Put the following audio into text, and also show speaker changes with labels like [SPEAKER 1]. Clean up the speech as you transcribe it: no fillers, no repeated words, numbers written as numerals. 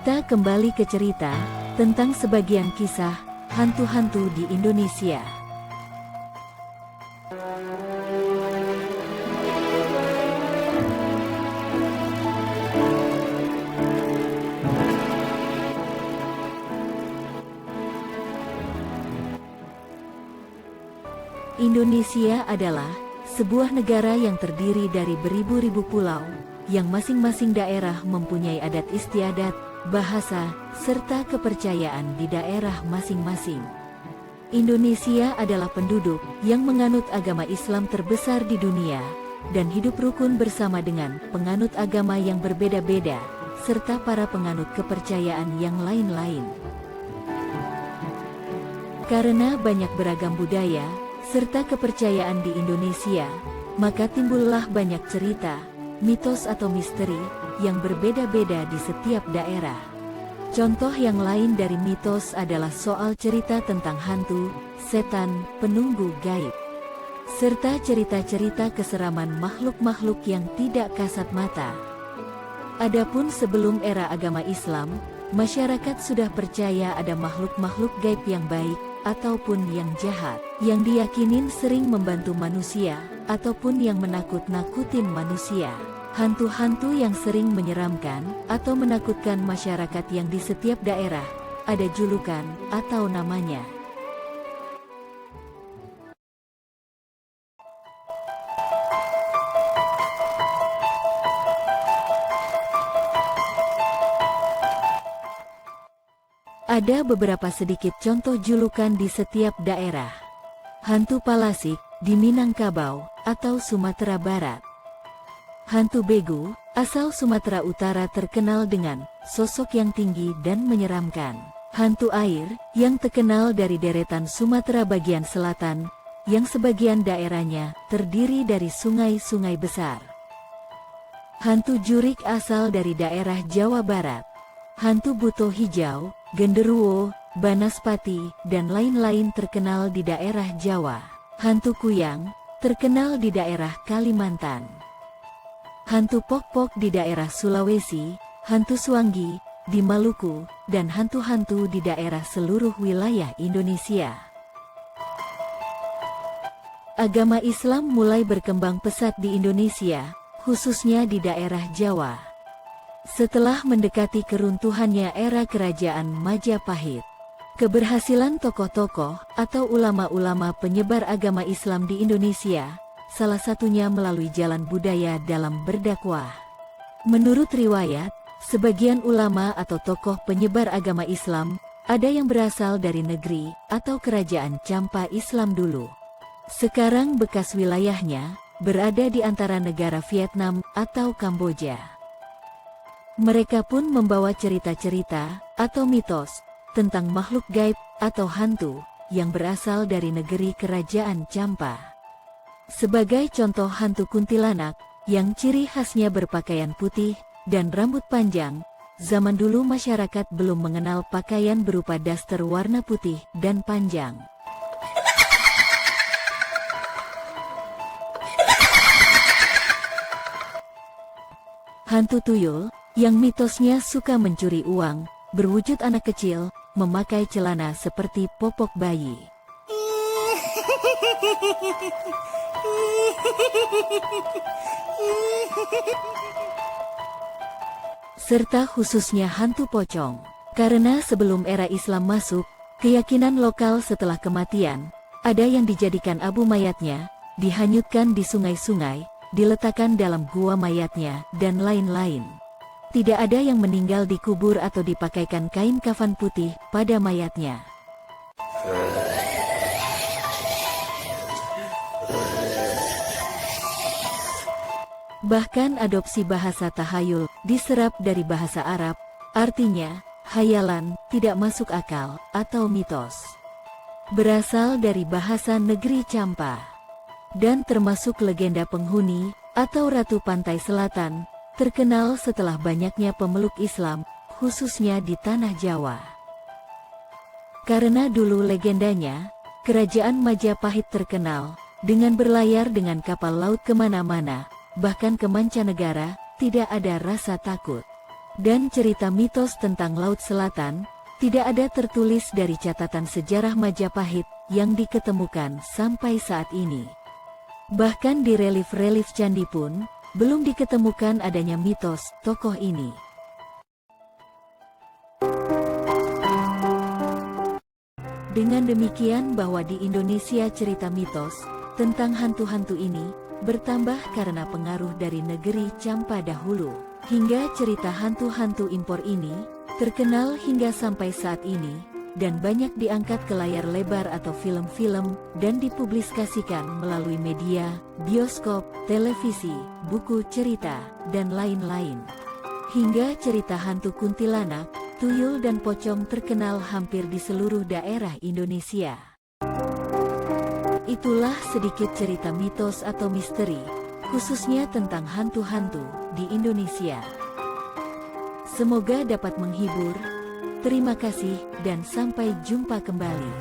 [SPEAKER 1] Kita kembali ke cerita tentang sebagian kisah hantu-hantu di Indonesia. Indonesia adalah sebuah negara yang terdiri dari beribu-ribu pulau, yang masing-masing daerah mempunyai adat istiadat, bahasa, serta kepercayaan di daerah masing-masing. Indonesia adalah penduduk yang menganut agama Islam terbesar di dunia, dan hidup rukun bersama dengan penganut agama yang berbeda-beda, serta para penganut kepercayaan yang lain-lain. Karena banyak beragam budaya, serta kepercayaan di Indonesia, maka timbullah banyak cerita, mitos atau misteri, yang berbeda-beda di setiap daerah. Contoh yang lain dari mitos adalah soal cerita tentang hantu, setan, penunggu gaib, serta cerita-cerita keseraman makhluk-makhluk yang tidak kasat mata. Adapun sebelum era agama Islam, masyarakat sudah percaya ada makhluk-makhluk gaib yang baik, ataupun yang jahat, yang diyakinin sering membantu manusia, ataupun yang menakut-nakutin manusia. Hantu-hantu yang sering menyeramkan atau menakutkan masyarakat yang di setiap daerah ada julukan atau namanya. Ada beberapa sedikit contoh julukan di setiap daerah. Hantu Palasik di Minangkabau atau Sumatera Barat. Hantu Begu, asal Sumatera Utara, terkenal dengan sosok yang tinggi dan menyeramkan. Hantu Air, yang terkenal dari deretan Sumatera bagian selatan, yang sebagian daerahnya terdiri dari sungai-sungai besar. Hantu Jurik, asal dari daerah Jawa Barat. Hantu Buto Hijau, Genderuwo, Banaspati, dan lain-lain terkenal di daerah Jawa. Hantu Kuyang, terkenal di daerah Kalimantan. Hantu Pok-Pok di daerah Sulawesi, hantu Suanggi di Maluku, dan hantu-hantu di daerah seluruh wilayah Indonesia. Agama Islam mulai berkembang pesat di Indonesia, khususnya di daerah Jawa. Setelah mendekati keruntuhannya era kerajaan Majapahit, keberhasilan tokoh-tokoh atau ulama-ulama penyebar agama Islam di Indonesia, salah satunya melalui jalan budaya dalam berdakwah. Menurut riwayat, sebagian ulama atau tokoh penyebar agama Islam, ada yang berasal dari negeri atau kerajaan Champa Islam dulu. Sekarang bekas wilayahnya berada di antara negara Vietnam atau Kamboja. Mereka pun membawa cerita-cerita atau mitos tentang makhluk gaib atau hantu yang berasal dari negeri kerajaan Champa. Sebagai contoh hantu kuntilanak, yang ciri khasnya berpakaian putih dan rambut panjang, zaman dulu masyarakat belum mengenal pakaian berupa daster warna putih dan panjang. Hantu Tuyul, yang mitosnya suka mencuri uang, berwujud anak kecil, memakai celana seperti popok bayi. Serta khususnya hantu pocong, karena sebelum era Islam masuk, keyakinan lokal setelah kematian, ada yang dijadikan abu mayatnya, dihanyutkan di sungai-sungai, diletakkan dalam gua mayatnya, dan lain-lain. Tidak ada yang meninggal dikubur atau dipakaikan kain kafan putih pada mayatnya. Bahkan adopsi bahasa tahayul diserap dari bahasa Arab, artinya hayalan, tidak masuk akal, atau mitos. Berasal dari bahasa negeri Champa, dan termasuk legenda penghuni atau ratu pantai selatan, terkenal setelah banyaknya pemeluk Islam, khususnya di tanah Jawa. Karena dulu legendanya, kerajaan Majapahit terkenal dengan berlayar dengan kapal laut kemana-mana, bahkan ke mancanegara, tidak ada rasa takut. Dan cerita mitos tentang Laut Selatan tidak ada tertulis dari catatan sejarah Majapahit yang diketemukan sampai saat ini. Bahkan di relief-relief candi pun belum diketemukan adanya mitos tokoh ini. Dengan demikian bahwa di Indonesia cerita mitos tentang hantu-hantu ini bertambah karena pengaruh dari negeri Campa dahulu. Hingga cerita hantu-hantu impor ini terkenal hingga sampai saat ini, dan banyak diangkat ke layar lebar atau film-film, dan dipublikasikan melalui media, bioskop, televisi, buku cerita, dan lain-lain. Hingga cerita hantu kuntilanak, tuyul dan pocong terkenal hampir di seluruh daerah Indonesia. Itulah sedikit cerita mitos atau misteri, khususnya tentang hantu-hantu di Indonesia. Semoga dapat menghibur. Terima kasih dan sampai jumpa kembali.